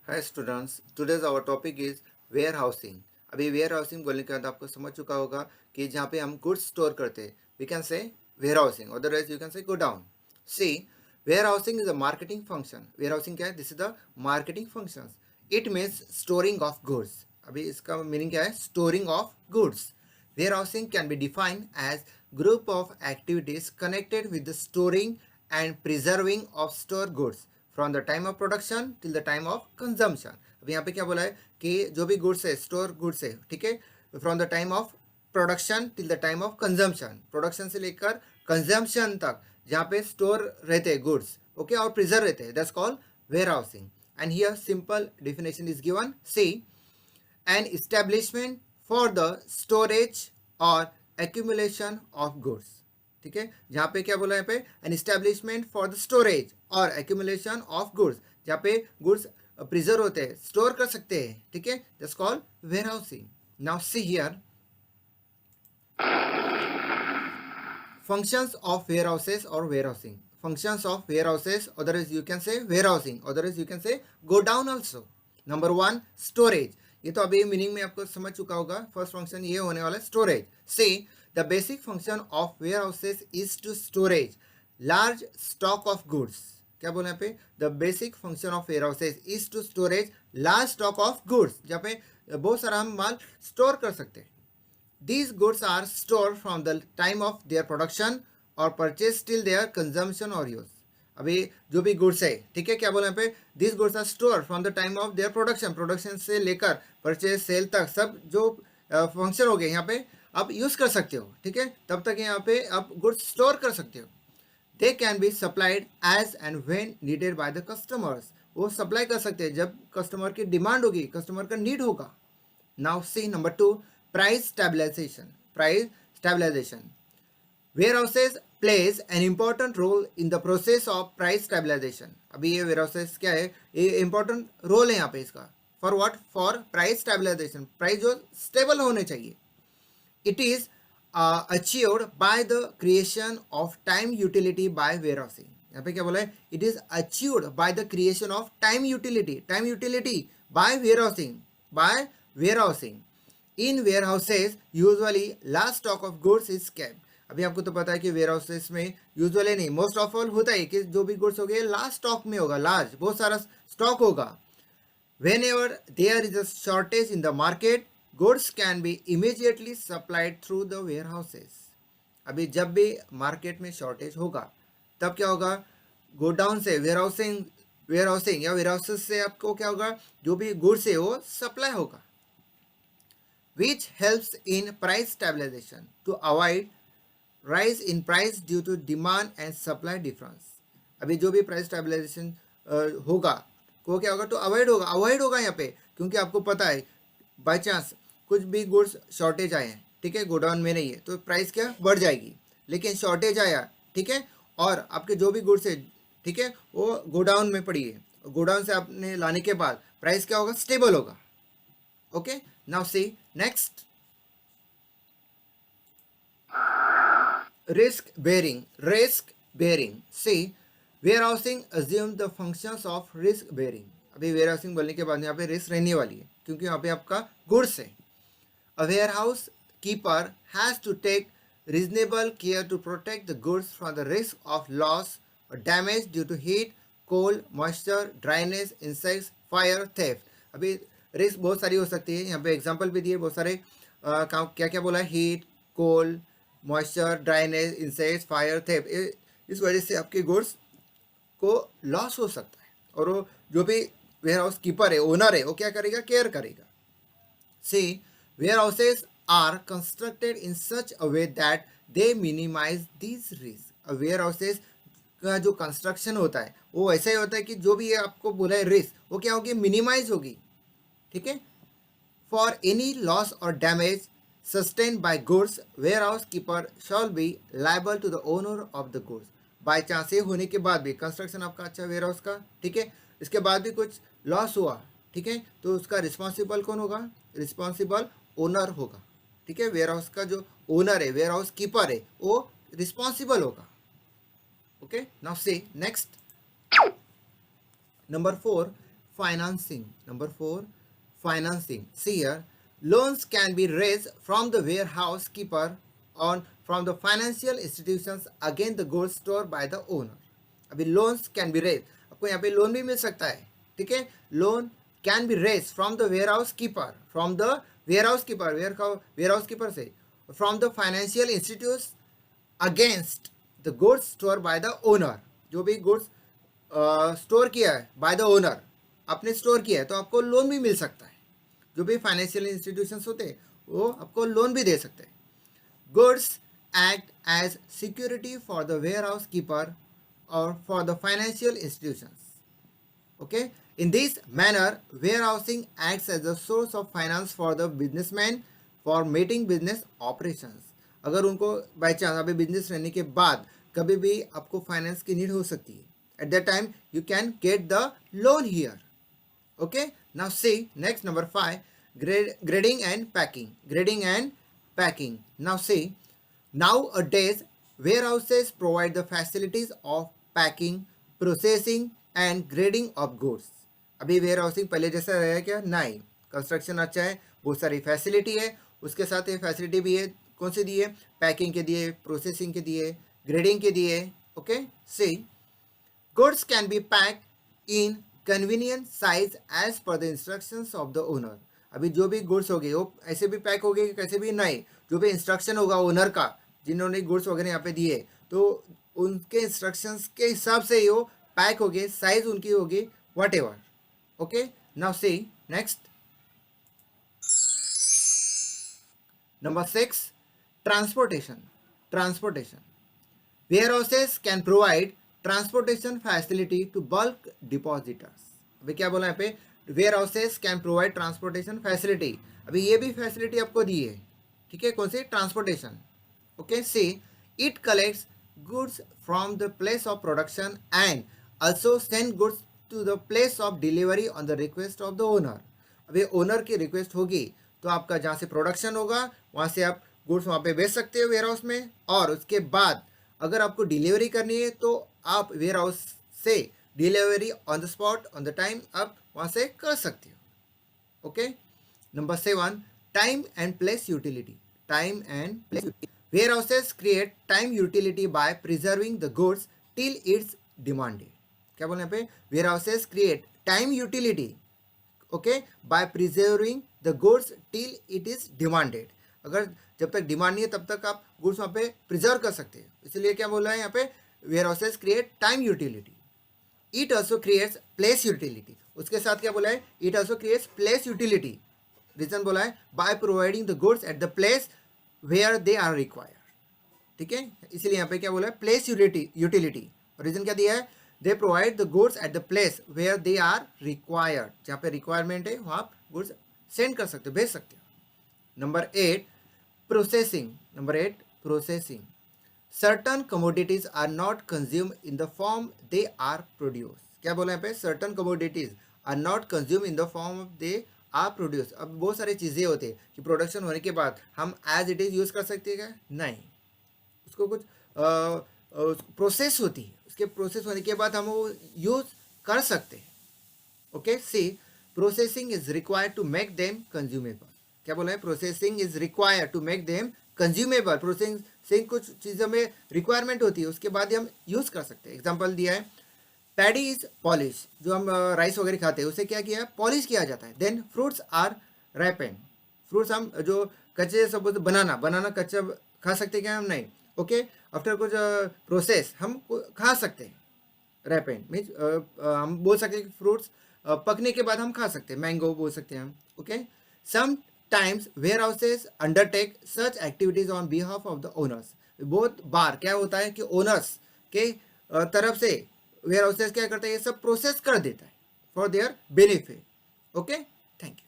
Hi students, today's our topic is warehousing. अभी warehousing बोलने के बाद आपको समझ चुका होगा कि जहाँ पे हम गुड्स स्टोर करते हैं we can say warehousing, otherwise you can say godown. See, warehousing is a marketing function. Warehousing क्या है? This is the marketing function. It means storing of goods. अभी इसका meaning क्या है? Storing of goods. Warehousing can be defined as group of activities connected with the storing and preserving of stored goods from the time of production till the time of consumption। अब यहाँ पे क्या बोला है कि जो भी गुड्स है, स्टोर गुड्स है, ठीक है, from the time of production till the time of consumption, production से लेकर कंजम्पशन तक जहाँ पे स्टोर रहते हैं गुड्स, ओके, और प्रिजर्व रहते हैं, that's called warehousing. And here simple definition is given. See, an establishment for the storage or accumulation of goods। ठीक है, जहाँ पे क्या बोला है यहाँ पे? An establishment for the storage और एक्यूमुलेशन ऑफ गुड्स, जहाँ पे गुड्स प्रिजर्व होते हैं, स्टोर कर सकते हैं, ठीक है, that's called warehousing. Now see here functions of warehouses or warehousing। Functions of warehouses, otherwise you can say warehousing, otherwise you can say go down also। Number one, storage. ये तो अभी meaning में आपको समझ चुका होगा। First function ये होने वाला है storage. See, the basic function of warehouses is to storage large stock of goods. क्या बोला यहाँ पे? The basic function of warehouses is to storage large stock of goods, जहाँ पे बहुत सारा हम माल स्टोर कर सकते हैं। These goods are stored from the time of their production or purchase till their consumption or use। अभी जो भी गुड्स है, ठीक है, क्या बोला यहाँ पे? This goods are store from the time of their production, production से लेकर परचेज सेल तक सब जो फंक्शन हो गए यहाँ पे आप यूज़ कर सकते हो, ठीक है, तब तक यहाँ पे आप गुड्स स्टोर कर सकते हो। They can be supplied as and when needed by the customers. वो सप्लाई कर सकते हैं जब कस्टमर की डिमांड होगी, कस्टमर का नीड होगा। Now see number two, price stabilization। Price stabilization. Warehouses plays an important role in the process of price stabilization। अभी ये warehouses क्या है? ये important role है यहाँ पे इसका। For what? For price stabilization। Price जो stable होने चाहिए। It is achieved by the creation of time utility by warehousing। यहाँ पे क्या बोला है? It is achieved by the creation of time utility। Time utility by warehousing। By warehousing। In warehouses usually large stock of goods is kept. अभी आपको तो पता है कि वेयर हाउसेज में यूजुअली नहीं, मोस्ट ऑफ ऑल होता है कि जो भी गुड्स हो गए लार्ज स्टॉक में होगा, लार्ज बहुत सारा स्टॉक होगा। Whenever there is a shortage in the market, goods can be immediately supplied through the warehouses. अभी जब भी मार्केट में शॉर्टेज होगा तब क्या होगा? गोडाउन से वेयर हाउसिंग या वेयर हाउसेज से आपको क्या होगा? जो भी गुड्स है वो सप्लाई होगा। which helps in price stabilization to avoid rise in price due to demand and supply difference। अभी जो भी प्राइस स्टेबलाइजेशन होगा वो क्या होगा? तो अवॉइड होगा यहाँ पे, क्योंकि आपको पता है बाई चांस कुछ भी गुड्स शॉर्टेज आए हैं, ठीक है, गोडाउन में नहीं है तो प्राइस क्या बढ़ जाएगी। लेकिन शॉर्टेज आया, ठीक है, और आपके जो भी गुड्स है, ठीक है, वो गोडाउन में पड़ी है, गोडाउन से आपने लाने के बाद प्राइस क्या होगा? स्टेबल होगा। Okay, now see next, risk bearing। Risk bearing, see, warehousing assume the functions of risk bearing। अभी warehousing बोलने के बाद यहाँ पे रिस्क रहने वाली है, क्योंकि यहाँ पे आपका गुड्स है। A warehouse keeper has to take reasonable care to protect the goods from the risk of loss or damage due to heat, cold, moisture, dryness, insects, fire, theft। अभी रिस्क बहुत सारी हो सकती है, यहाँ पे एग्जांपल भी दिए बहुत सारे। क्या क्या बोला है? Heat, cold, moisture, dryness, insects, fire, theft. इस वजह से आपके गुड्स को लॉस हो सकता है, और वो जो भी वेयर हाउस कीपर है, ओनर है, वो क्या करेगा? केयर करेगा। See, warehouses are constructed in such a way that they minimise this risk. Warehouses का जो कंस्ट्रक्शन होता है वो ऐसा ही होता है कि जो भी आपको बोला है रिस्क, वो क्या होगी? मिनिमाइज होगी, ठीक है। फॉर एनी लॉस और damage sustain by goods, warehouse keeper shall be liable to the owner of the goods. By chance ये होने के बाद भी कंस्ट्रक्शन आपका अच्छा वेयर हाउस का, ठीक है, इसके बाद भी कुछ लॉस हुआ, ठीक है, तो उसका रिस्पॉन्सिबल कौन होगा? रिस्पॉन्सिबल ओनर होगा, ठीक है। वेयर हाउस का जो ओनर है, वेयर हाउस कीपर है, वो रिस्पॉन्सिबल होगा। Okay, now see next, number four, financing. Number 4, financing. See here, loans can be raised from the warehouse keeper on from the financial institutions against the goods stored by the owner. अभी loans can be raised, आपको यहाँ पे loan भी मिल सकता है, ठीक है. Loan can be raised from the warehouse keeper, from the warehouse keeper, warehouse keeper से, from the financial institutes against the goods stored by the owner. जो भी goods स्टोर किया है बाय द ओनर, आपने स्टोर किया है तो आपको लोन भी मिल सकता है. जो भी फाइनेंशियल इंस्टीट्यूशंस होते हैं वो आपको लोन भी दे सकते हैं. Goods act as security for the warehouse keeper और for the financial institutions. Okay, in this manner warehousing acts as the source of finance for the businessman for making business operations. अगर उनको by chance अभी business रहने के बाद कभी भी आपको फाइनेंस की नीड हो सकती है, at that time you can get the loan here. Okay, now see next, number 5, grading and packing. Now see, nowadays warehouses provide the facilities of packing, processing and grading of goods. अभी warehousing पहले जैसा रहेगा क्या? नहीं. Construction अच्छा है, बहुत सारी फैसिलिटी है, उसके साथ ये फैसिलिटी भी है. कौन सी दी है? पैकिंग के दिए, प्रोसेसिंग के दिए, ग्रेडिंग के दिए. Okay, see goods can be packed in convenient size as per the instructions of the owner. अभी जो भी गुड्स होगी वो ऐसे भी पैक होगी कैसे भी नहीं, जो भी इंस्ट्रक्शन होगा ओनर का, जिन्होंने गुड्स वगैरह यहाँ पे दिए तो उनके इंस्ट्रक्शंस के हिसाब से ही वो पैक होगी, साइज उनकी होगी, whatever. Okay, now see next, number 6, transportation. Warehouses can provide transportation facility to bulk depositors. अभी क्या बोला यहाँ पे? Warehouses can provide transportation facility. अभी ये भी फैसिलिटी आपको दी है, ठीक है. कौन सी? Transportation. Okay, see it collects goods from the place of production and also send goods to the place of delivery on the request of the owner. अभी ओनर की रिक्वेस्ट होगी तो आपका जहाँ से प्रोडक्शन होगा वहाँ से आप गुड्स वहाँ पे बेच सकते हो वेयर हाउस में, और उसके बाद अगर आपको डिलीवरी करनी है तो आप वेयर हाउस से delivery on the spot on the time आप वहाँ से कर सकते हो. Okay, number 7, time and place utility. Warehouses create time utility by preserving the goods till it's demanded. क्या बोलने पे? Warehouses create time utility, okay, by preserving the goods till it is demanded. अगर जब तक demand नहीं है तब तक आप गुड्स वहाँ पे प्रिजर्व कर सकते हैं. इसलिए क्या बोल रहा है यहाँ पे? Warehouses create time utility. It also creates place utility. उसके साथ क्या बोला है? It also creates place utility. Reason बोला है by providing the goods at the place where they are required. ठीक है, इसलिए यहाँ पे क्या बोला है? Place utility. रीजन क्या दिया है? They provide the goods at the place where they are required. जहाँ पे रिक्वायरमेंट है वहाँ आप गुड्स सेंड कर सकते हो, भेज सकते हो. Number 8, processing. Certain commodities are not consumed in the form they are produced. क्या बोला यहाँ पे? Certain commodities are not consumed in the form they are produced. अब बहुत सारी चीज़ें होती है कि प्रोडक्शन होने के बाद हम एज इट इज़ यूज़ कर सकते हैं क्या? नहीं, उसको कुछ प्रोसेस होती है, उसके प्रोसेस होने के बाद हम वो यूज़ कर सकते हैं. Okay, see processing is required to make them consumable. क्या बोला है? Processing is required to make them consumable. Processing कुछ चीज़ों में रिक्वायरमेंट होती है, उसके बाद ही हम यूज़ कर सकते हैं. एग्जांपल दिया है, पैडी इज पॉलिश. जो हम राइस वगैरह खाते हैं उसे क्या किया है? पॉलिश किया जाता है. Then fruits are wrapped. Fruits हम जो कच्चे, सपोज बनाना कच्चा खा सकते हैं क्या? हम नहीं. ओके, आफ्टर कुछ प्रोसेस हम खा सकते हैं. रैपेंड मीन्स हम बोल सकते हैं कि फ्रूट्स पकने के बाद हम खा सकते हैं. मैंगो बोल सकते हैं हम. Okay, Sometimes warehouses undertake such activities on behalf of the owners. बहुत बार क्या होता है कि ओनर्स के तरफ से वेयर हाउसेस क्या करते हैं? ये सब प्रोसेस कर देता है for their benefit. Okay, thank you.